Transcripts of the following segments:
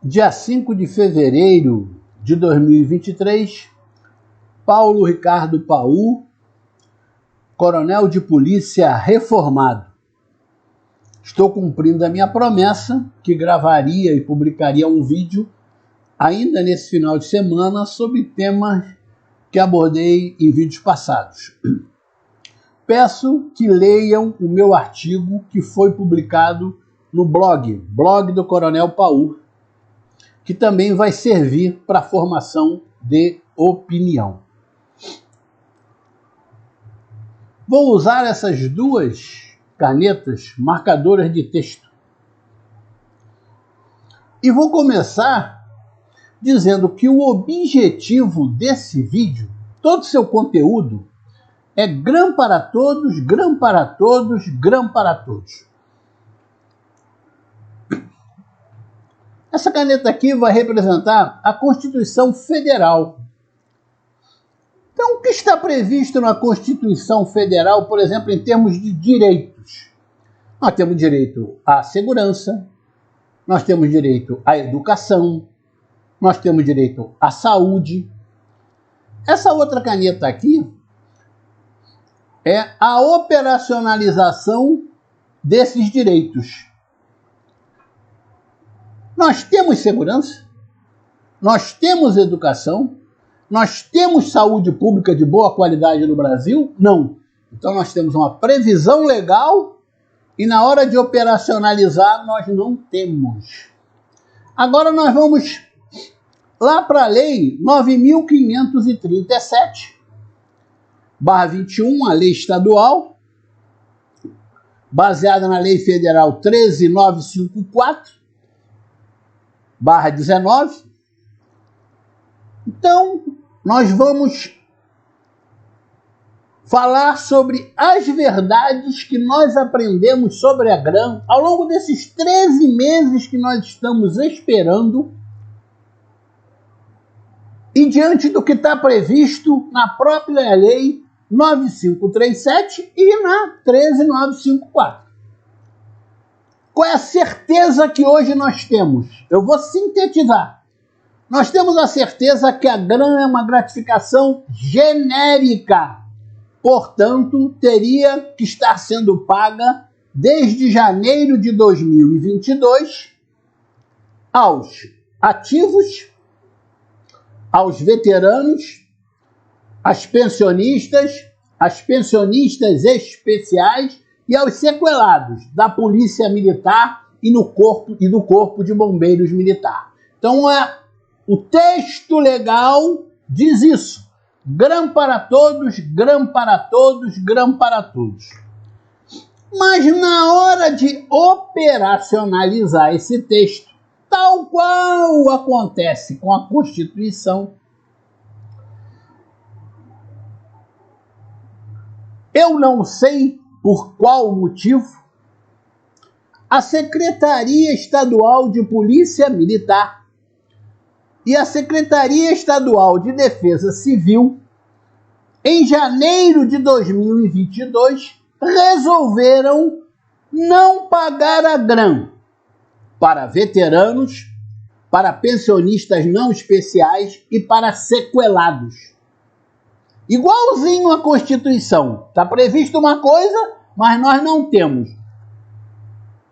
Dia 5 de fevereiro de 2023, Paulo Ricardo Paú, coronel de polícia reformado. Estou cumprindo a minha promessa, que gravaria e publicaria um vídeo ainda nesse final de semana sobre temas que abordei em vídeos passados. Peço que leiam o meu artigo que foi publicado no blog do Coronel Paú, que também vai servir para a formação de opinião. Vou usar essas duas canetas marcadoras de texto. E vou começar dizendo que o objetivo desse vídeo, todo o seu conteúdo, é grã para todos, grã para todos, grã para todos. Essa caneta aqui vai representar a Constituição Federal. Então, o que está previsto na Constituição Federal, por exemplo, em termos de direitos? Nós temos direito à segurança, nós temos direito à educação, nós temos direito à saúde. Essa outra caneta aqui é a operacionalização desses direitos. Nós temos segurança, nós temos educação, nós temos saúde pública de boa qualidade no Brasil? Não. Então nós temos uma previsão legal e na hora de operacionalizar nós não temos. Agora nós vamos lá para a Lei 9.537/21, a lei estadual, baseada na Lei Federal 13.954/19. Então, nós vamos falar sobre as verdades que nós aprendemos sobre a GRAM ao longo desses 13 meses que nós estamos esperando e diante do que está previsto na própria Lei 9.537 e na 13.954. Qual é a certeza que hoje nós temos? Eu vou sintetizar. Nós temos a certeza que a GRAM é uma gratificação genérica. Portanto, teria que estar sendo paga desde janeiro de 2022 aos ativos, aos veteranos, às pensionistas especiais e aos sequelados da Polícia Militar e do Corpo de Bombeiros Militar. Então, o texto legal diz isso. GRAM para todos, GRAM para todos, GRAM para todos. Mas na hora de operacionalizar esse texto, tal qual acontece com a Constituição, eu não sei por qual motivo a Secretaria Estadual de Polícia Militar e a Secretaria Estadual de Defesa Civil, em janeiro de 2022, resolveram não pagar a GRAM para veteranos, para pensionistas não especiais e para sequelados. Igualzinho à Constituição. Está previsto uma coisa, mas nós não temos.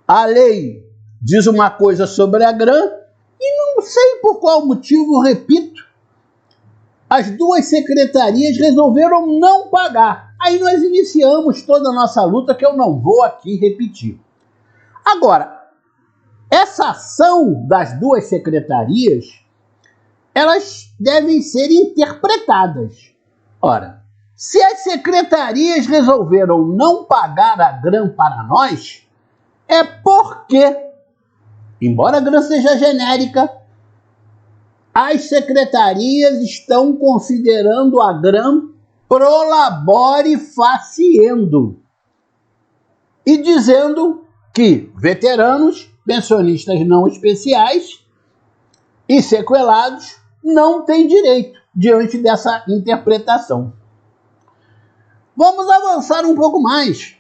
A lei diz uma coisa sobre a GRAM e não sei por qual motivo, repito, as duas secretarias resolveram não pagar. Aí nós iniciamos toda a nossa luta, que eu não vou aqui repetir. Agora, essa ação das duas secretarias, elas devem ser interpretadas. Ora, se as secretarias resolveram não pagar a GRAM para nós, é porque, embora a GRAM seja genérica, as secretarias estão considerando a GRAM pro labore faciendo e dizendo que veteranos, pensionistas não especiais e sequelados não têm direito diante dessa interpretação. Vamos avançar um pouco mais.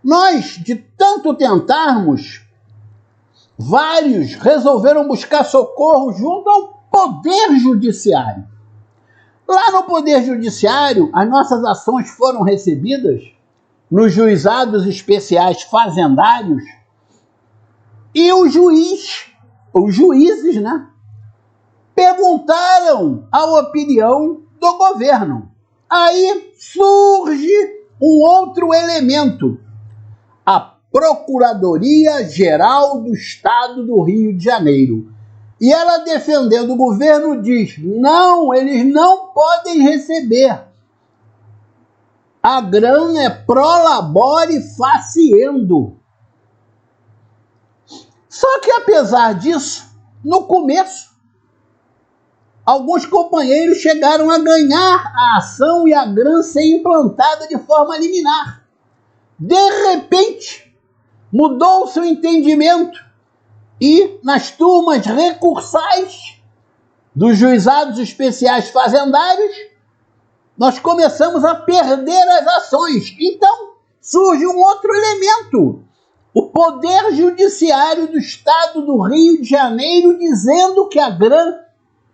Nós, de tanto tentarmos vários resolveram buscar socorro junto ao Poder Judiciário. Lá no Poder Judiciário, as nossas ações foram recebidas nos juizados especiais fazendários e os juízes, né, perguntaram a opinião do governo. Aí surge um outro elemento. A Procuradoria-Geral do Estado do Rio de Janeiro. E ela, defendendo o governo, diz: não, eles não podem receber. A grana é pro labore faciendo. Só que, apesar disso, no começo, alguns companheiros chegaram a ganhar a ação e a grana ser implantada de forma liminar. De repente, mudou-se o entendimento e, nas turmas recursais dos juizados especiais fazendários, nós começamos a perder as ações. Então, surge um outro elemento. O Poder Judiciário do Estado do Rio de Janeiro dizendo que a grana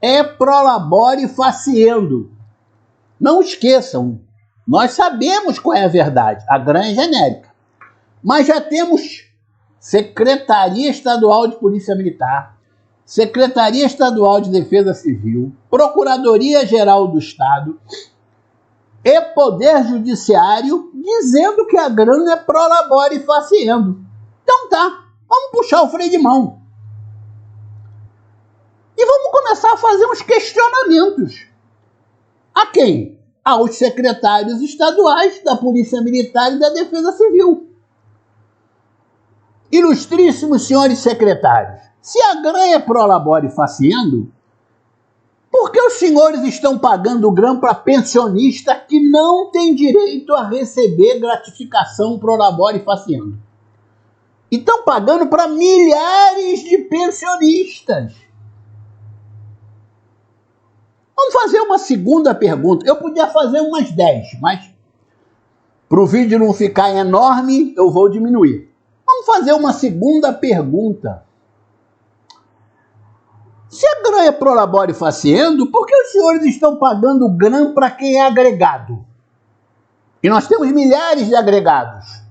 é pro labore faciendo. Não esqueçam, nós sabemos qual é a verdade. A grana é genérica. Mas já temos Secretaria Estadual de Polícia Militar, Secretaria Estadual de Defesa Civil, Procuradoria-Geral do Estado e Poder Judiciário dizendo que a grana é pro labore faciendo. Então tá, vamos puxar o freio de mão. E vamos começar a fazer uns questionamentos. A quem? Aos secretários estaduais da Polícia Militar e da Defesa Civil. Ilustríssimos senhores secretários, se a grana é pro labore faciendo, por que os senhores estão pagando grana para pensionista que não tem direito a receber gratificação pro labore faciendo? E estão pagando para milhares de pensionistas. Vamos fazer uma segunda pergunta. Eu podia fazer umas 10, mas para o vídeo não ficar enorme, eu vou diminuir. Vamos fazer uma segunda pergunta. Se a grana é pro labore faciendo, por que os senhores estão pagando grana para quem é agregado? E nós temos milhares de agregados.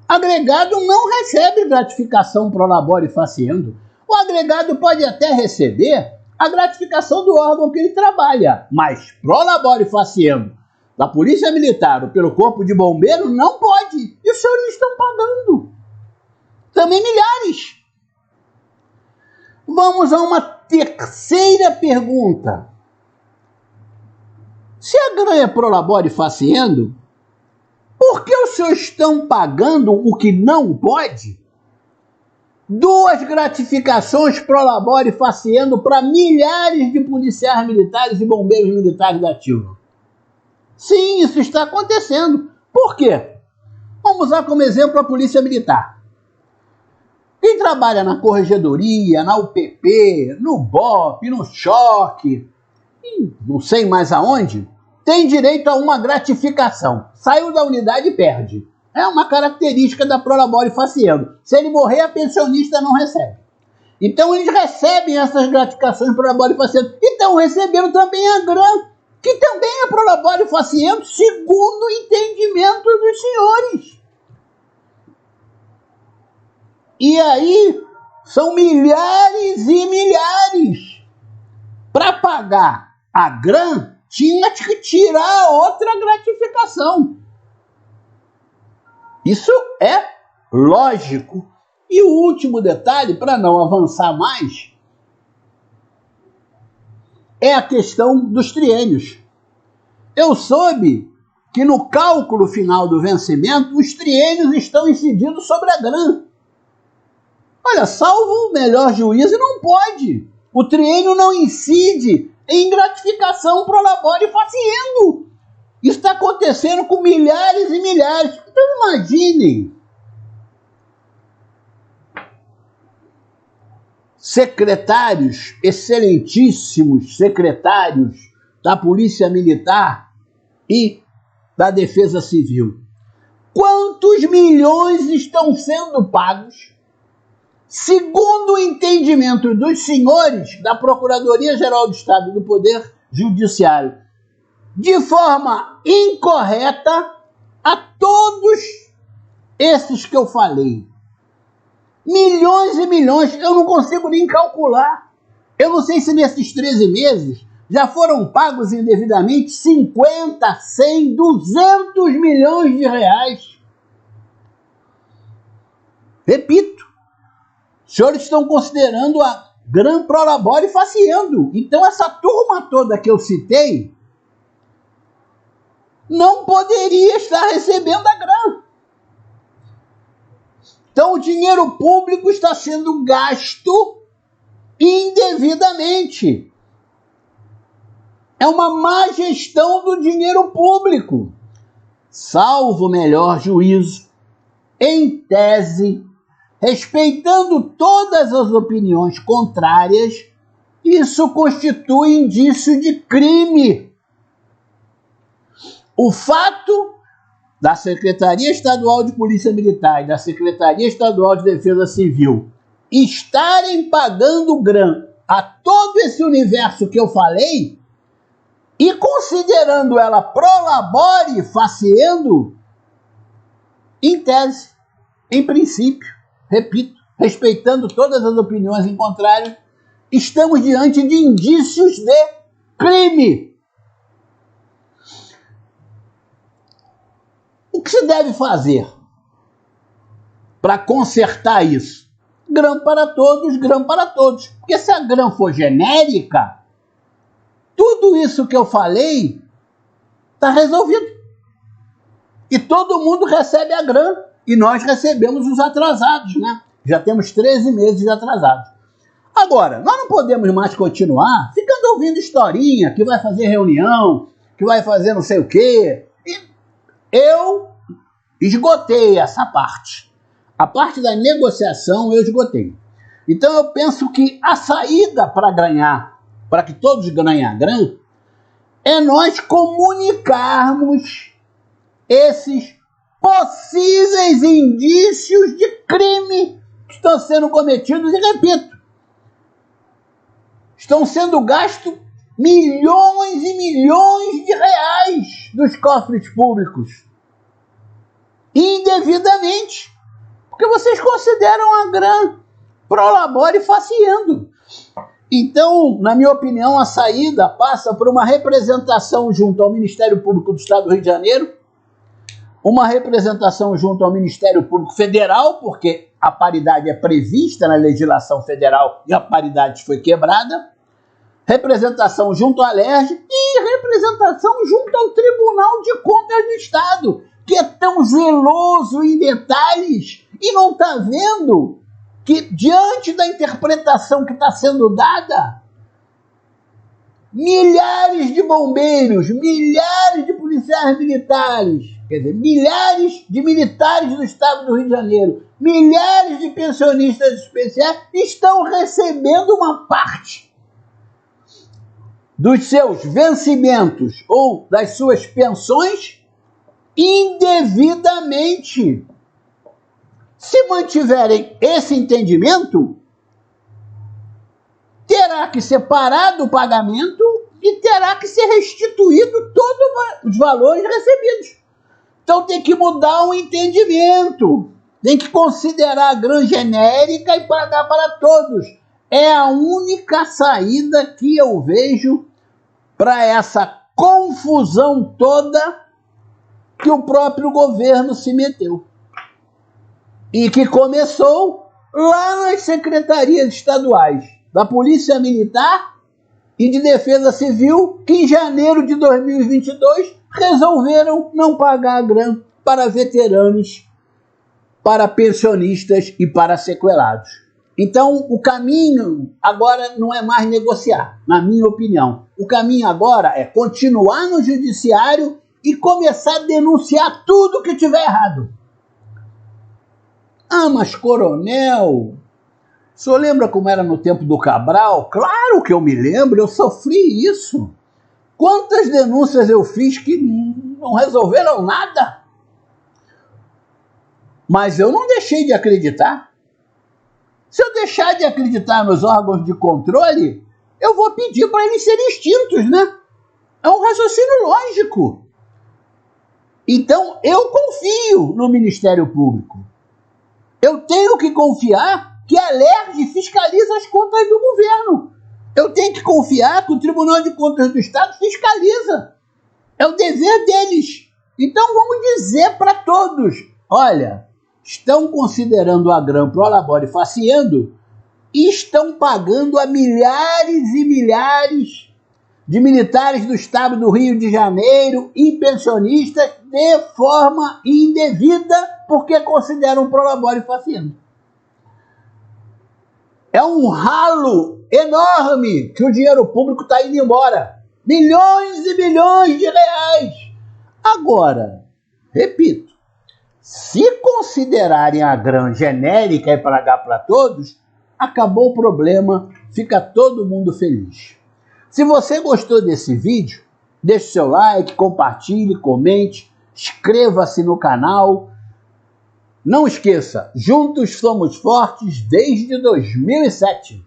Agregado não recebe gratificação pro labore faciendo. O agregado pode até receber a gratificação do órgão que ele trabalha, mas pro labore faciendo da Polícia Militar ou pelo Corpo de Bombeiro não pode. E os senhores estão pagando. Também milhares. Vamos a uma terceira pergunta. Se a grana é pro labore faciendo, por que os senhores estão pagando o que não pode? 2 gratificações pro labore faciendo para milhares de policiais militares e bombeiros militares da ativa. Sim, isso está acontecendo. Por quê? Vamos usar como exemplo a Polícia Militar. Quem trabalha na Corregedoria, na UPP, no BOP, no Choque, não sei mais aonde, tem direito a uma gratificação. Saiu da unidade e perde. É uma característica da pro labore faciendo. Se ele morrer, a pensionista não recebe. Então eles recebem essas gratificações pro labore faciendo. E estão recebendo também a grana, que também é pro labore faciendo, segundo o entendimento dos senhores. E aí, são milhares e milhares. Para pagar a grana, tinha que tirar outra gratificação. Isso é lógico. E o último detalhe, para não avançar mais, é a questão dos triênios. Eu soube que no cálculo final do vencimento, os triênios estão incididos sobre a grana. Olha, salvo o melhor juízo, não pode. O triênio não incide em gratificação pro labore faciendo. Isso está acontecendo com milhares e milhares. Então imaginem. Secretários, excelentíssimos secretários da Polícia Militar e da Defesa Civil. Quantos milhões estão sendo pagos segundo o entendimento dos senhores da Procuradoria-Geral do Estado e do Poder Judiciário, de forma incorreta a todos esses que eu falei. Milhões e milhões, eu não consigo nem calcular. Eu não sei se nesses 13 meses já foram pagos indevidamente 50, 100, 200 milhões de reais. Repito, os senhores estão considerando a gran prolabore faciendo. Então essa turma toda que eu citei não poderia estar recebendo a gran. Então o dinheiro público está sendo gasto indevidamente. É uma má gestão do dinheiro público. Salvo melhor juízo, em tese, respeitando todas as opiniões contrárias, isso constitui indício de crime. O fato da Secretaria Estadual de Polícia Militar e da Secretaria Estadual de Defesa Civil estarem pagando gran a todo esse universo que eu falei e considerando ela prolabore faciendo, em tese, em princípio, repito, respeitando todas as opiniões em contrário, estamos diante de indícios de crime. O que se deve fazer para consertar isso? Gran para todos, gran para todos. Porque se a gran for genérica, tudo isso que eu falei está resolvido. E todo mundo recebe a gran. E nós recebemos os atrasados, né? Já temos 13 meses de atrasados. Agora, nós não podemos mais continuar ficando ouvindo historinha, que vai fazer reunião, que vai fazer não sei o quê. E eu esgotei essa parte. A parte da negociação eu esgotei. Então eu penso que a saída para ganhar, para que todos ganhem a gran, é nós comunicarmos esses possíveis indícios de crime que estão sendo cometidos, e repito, estão sendo gastos milhões e milhões de reais dos cofres públicos indevidamente, porque vocês consideram a gran prolabore faciendo. Então, na minha opinião, a saída passa por uma representação junto ao Ministério Público do Estado do Rio de Janeiro, uma representação junto ao Ministério Público Federal, porque a paridade é prevista na legislação federal e a paridade foi quebrada, representação junto à LERJ e representação junto ao Tribunal de Contas do Estado, que é tão zeloso em detalhes e não está vendo que, diante da interpretação que está sendo dada, milhares de bombeiros, milhares de policiais militares, quer dizer, milhares de militares do Estado do Rio de Janeiro, milhares de pensionistas especiais estão recebendo uma parte dos seus vencimentos ou das suas pensões indevidamente. Se mantiverem esse entendimento, terá que ser parado o pagamento e terá que ser restituído todos os valores recebidos. Então tem que mudar o entendimento, tem que considerar a gran genérica e pagar para todos. É a única saída que eu vejo para essa confusão toda que o próprio governo se meteu. E que começou lá nas secretarias estaduais da Polícia Militar e de Defesa Civil, que em janeiro de 2022 resolveram não pagar a gran para veteranos, para pensionistas e para sequelados. Então, o caminho agora não é mais negociar, na minha opinião. O caminho agora é continuar no judiciário e começar a denunciar tudo que tiver errado. Ah, mas coronel, o senhor lembra como era no tempo do Cabral? Claro que eu me lembro, eu sofri isso. Quantas denúncias eu fiz que não resolveram nada? Mas eu não deixei de acreditar. Se eu deixar de acreditar nos órgãos de controle, eu vou pedir para eles serem extintos, né? É um raciocínio lógico. Então, eu confio no Ministério Público. Eu tenho que confiar que a LERJ fiscaliza as contas do governo. Eu tenho que confiar que o Tribunal de Contas do Estado fiscaliza. É o dever deles. Então, vamos dizer para todos, olha, estão considerando a AGRAN prolabore faciendo e estão pagando a milhares e milhares de militares do Estado do Rio de Janeiro e pensionistas de forma indevida porque consideram prolabore faciendo. É um ralo enorme que o dinheiro público está indo embora. Milhões e milhões de reais. Agora, repito, se considerarem a AGRAN genérica e pagar para todos, acabou o problema, fica todo mundo feliz. Se você gostou desse vídeo, deixe seu like, compartilhe, comente, inscreva-se no canal. Não esqueça, juntos somos fortes desde 2007.